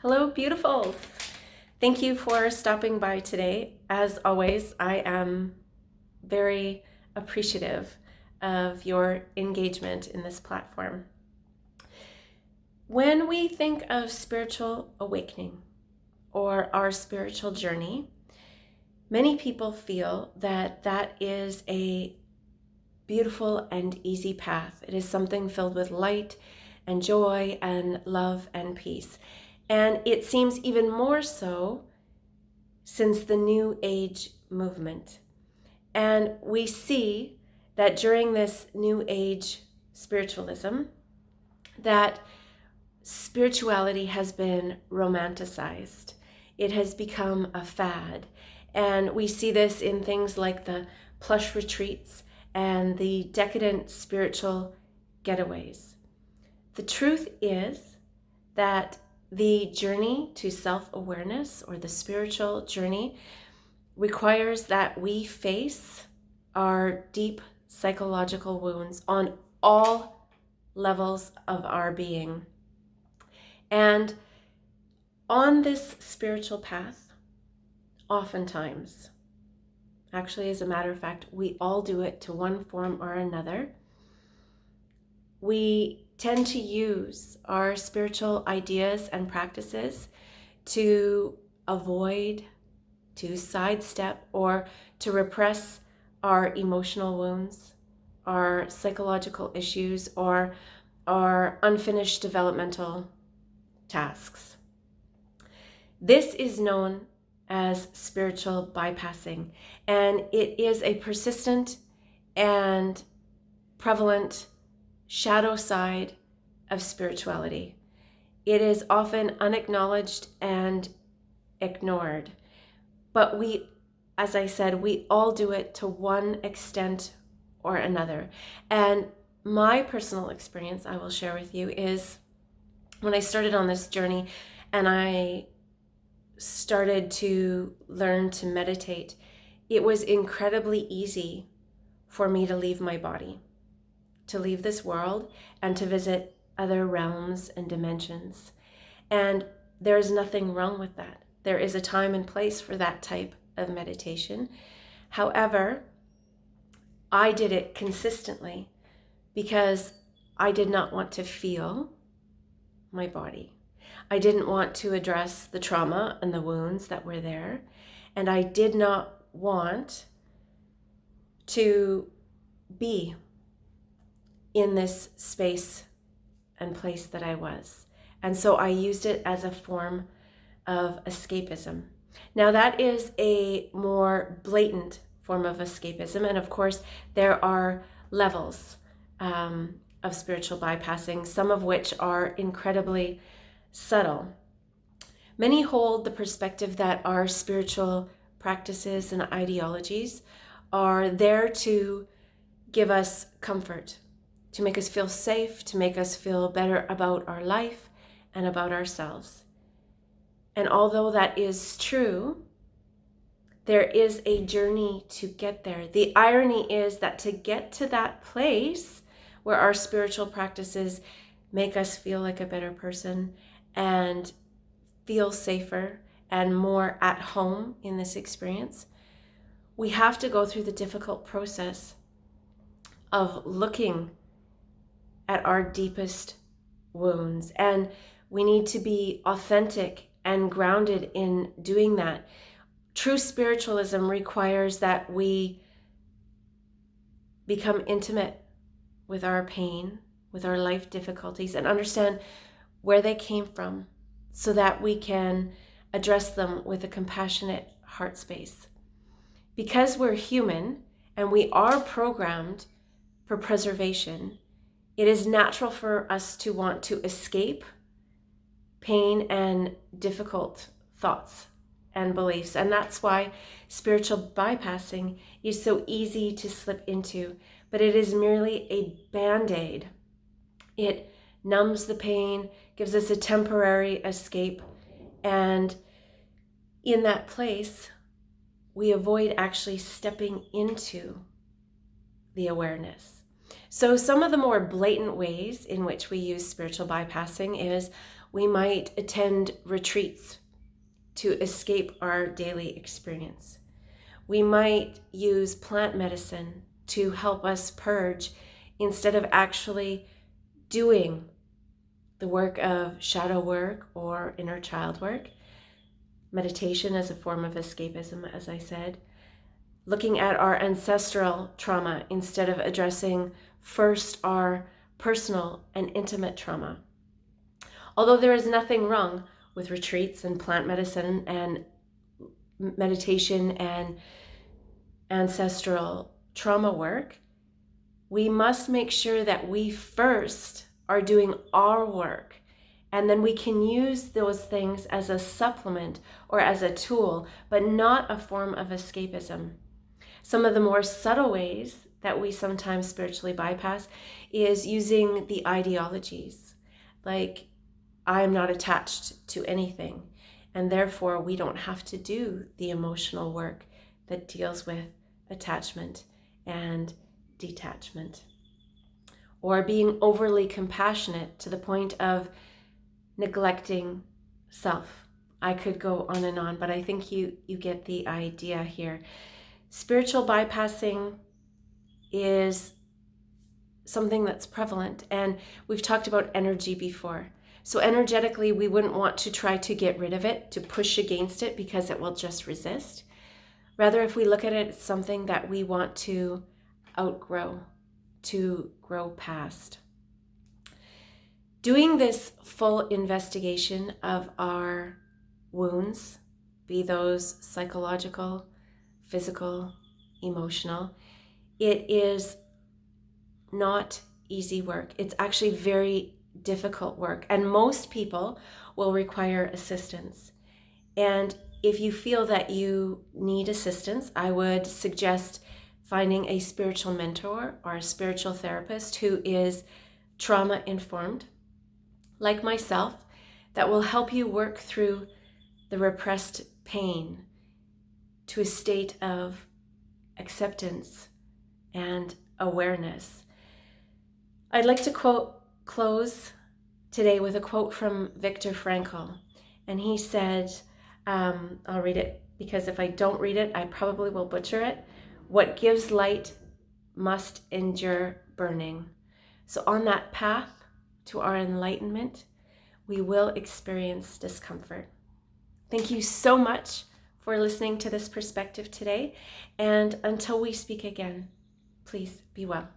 Hello, beautifuls. Thank you for stopping by today. As always, I am very appreciative of your engagement in this platform. When we think of spiritual awakening or our spiritual journey, many people feel that that is a beautiful and easy path. It is something filled with light and joy and love and peace. And it seems even more so since the New Age movement. And we see that during this New Age spiritualism, that spirituality has been romanticized. It has become a fad. And we see this in things like the plush retreats and the decadent spiritual getaways. The truth is that the journey to self-awareness, or the spiritual journey, requires that we face our deep psychological wounds on all levels of our being. And on this spiritual path, oftentimes, actually, as a matter of fact, we all do it to one form or another, we tend to use our spiritual ideas and practices to avoid, to sidestep, or to repress our emotional wounds, our psychological issues, or our unfinished developmental tasks. This is known as spiritual bypassing, and it is a persistent and prevalent shadow side of spirituality. It is often unacknowledged and ignored. But we, as I said, we all do it to one extent or another. And my personal experience, I will share with you, is when I started on this journey and I started to learn to meditate, it was incredibly easy for me to leave my body, to leave this world and to visit other realms and dimensions. And there is nothing wrong with that. There is a time and place for that type of meditation. However, I did it consistently because I did not want to feel my body. I didn't want to address the trauma and the wounds that were there. And I did not want to be in this space and place that I was. And so I used it as a form of escapism. Now that is a more blatant form of escapism. And of course, there are levels of spiritual bypassing, some of which are incredibly subtle. Many hold the perspective that our spiritual practices and ideologies are there to give us comfort, to make us feel safe, to make us feel better about our life and about ourselves. And although that is true, there is a journey to get there. The irony is that to get to that place where our spiritual practices make us feel like a better person and feel safer and more at home in this experience, we have to go through the difficult process of looking at our deepest wounds. And we need to be authentic and grounded in doing that. True spiritualism requires that we become intimate with our pain, with our life difficulties, and understand where they came from so that we can address them with a compassionate heart space. Because we're human and we are programmed for preservation, it is natural for us to want to escape pain and difficult thoughts and beliefs. And that's why spiritual bypassing is so easy to slip into, but it is merely a band-aid. It numbs the pain, gives us a temporary escape, and in that place, we avoid actually stepping into the awareness. So some of the more blatant ways in which we use spiritual bypassing is We might attend retreats to escape our daily experience. We might use plant medicine to help us purge instead of actually doing the work of shadow work or inner child work. Meditation as a form of escapism, as I said. Looking at our ancestral trauma instead of addressing first our personal and intimate trauma. Although there is nothing wrong with retreats and plant medicine and meditation and ancestral trauma work, we must make sure that we first are doing our work, and then we can use those things as a supplement or as a tool, but not a form of escapism. Some of the more subtle ways that we sometimes spiritually bypass is using the ideologies, like I am not attached to anything, and therefore we don't have to do the emotional work that deals with attachment and detachment. Or being overly compassionate to the point of neglecting self. I could go on and on, but I think you get the idea here. Spiritual bypassing is something that's prevalent, and we've talked about energy before. So energetically, we wouldn't want to try to get rid of it, to push against it, because it will just resist. Rather, if we look at it, it's something that we want to outgrow, to grow past. Doing this full investigation of our wounds, be those psychological, physical, emotional, it is not easy work. It's actually very difficult work, and most people will require assistance. And if you feel that you need assistance, I would suggest finding a spiritual mentor or a spiritual therapist who is trauma-informed, like myself, that will help you work through the repressed pain to a state of acceptance and awareness. I'd like to close today with a quote from Viktor Frankl. And he said, I'll read it because if I don't read it, I probably will butcher it. What gives light must endure burning. So on that path to our enlightenment, we will experience discomfort. Thank you so much for listening to this perspective today. And until we speak again, please be well.